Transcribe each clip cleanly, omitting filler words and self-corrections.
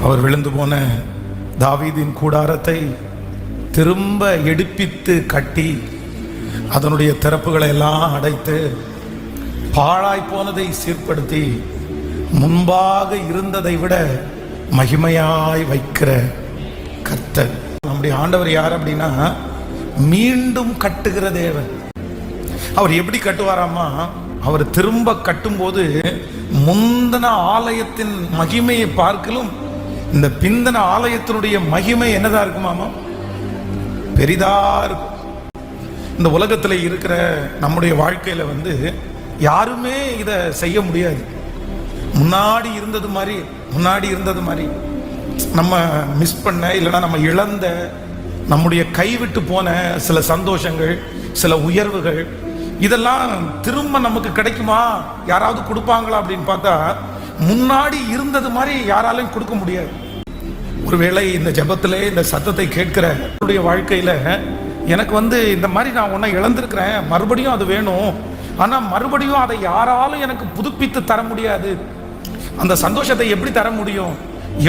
அவர் விழுந்து போன தாவீதின் கூடாரத்தை திரும்ப எடுப்பித்து கட்டி அதனுடைய திறப்புகளை எல்லாம் அடைத்து பாழாய் போனதை சீர்படுத்தி முன்பாக இருந்ததை விட மகிமையாய் வைக்கிற கர்த்தர். நம்முடைய ஆண்டவர் யார் அப்படின்னா மீண்டும் கட்டுகிற தேவன். அவர் எப்படி கட்டுவாராமா? அவர் திரும்ப கட்டும்போது முந்தின ஆலயத்தின் மகிமையை பார்க்கலும் இந்த பிந்தின ஆலயத்தினுடைய மகிமை என்னதா இருக்குமாமா? பெரிதா இருக்கும். இந்த உலகத்துல இருக்கிற நம்முடைய வாழ்க்கையில யாருமே இதை செய்ய முடியாது. முன்னாடி இருந்தது மாதிரி நம்ம மிஸ் பண்ண, இல்லைன்னா நம்ம இழந்த, நம்முடைய கைவிட்டு போன சில சந்தோஷங்கள், சில உயர்வுகள், இதெல்லாம் திரும்ப நமக்கு கிடைக்குமா? யாராவது கொடுப்பாங்களா அப்படின்னு பார்த்தா முன்னாடி இருந்தது மாதிரி யாராலையும் கொடுக்க முடியாது. ஒருவேளை இந்த ஜெபத்திலே இந்த சத்தத்தை கேட்கிற வாழ்க்கையில எனக்கு இந்த மாதிரி நான் ஒன்றை இழந்திருக்கிறேன், மறுபடியும் அது வேணும், ஆனா மறுபடியும் அதை யாராலும் எனக்கு புதுப்பித்து தர முடியாது. அந்த சந்தோஷத்தை எப்படி தர முடியும்?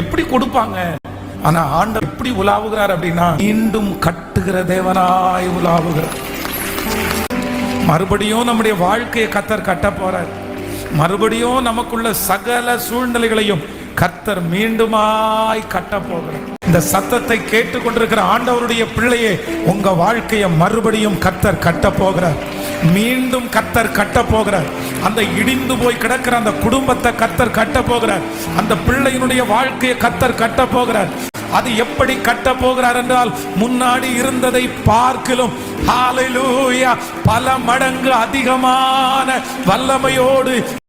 எப்படி கொடுப்பாங்க? ஆனா ஆண்டவர் எப்படி உலாவுகிறார் அப்படின்னா மீண்டும் கட்டுகிற தேவனாய் உலாவுகிறார். மறுபடியும் நம்முடைய வாழ்க்கையை கர்த்தர் கட்ட போறார். மறுபடியும் நமக்குள்ள சகல சூழ்நிலைகளையும் கர்த்தர் மீண்டுமாய் கட்ட போகிறார். இந்த சத்தத்தை கேட்டுக்கொண்டிருக்கிற ஆண்டவருடைய பிள்ளையே, உங்க வாழ்க்கையை மறுபடியும் கர்த்தர் கட்ட போகிறார். மீண்டும் கர்த்தர் கட்ட போகிறார். அந்த இடிந்து போய் கிடக்கிற அந்த குடும்பத்தை கர்த்தர் கட்ட போகிறார். அந்த பிள்ளையினுடைய வாழ்க்கையை கர்த்தர் கட்ட போகிறார். அது எப்படி கட்ட போகிறார் என்றால் முன்னாடி இருந்ததை பார்க்கிலும் ஹல்லேலூயா பல மடங்கு அதிகமான வல்லமையோடு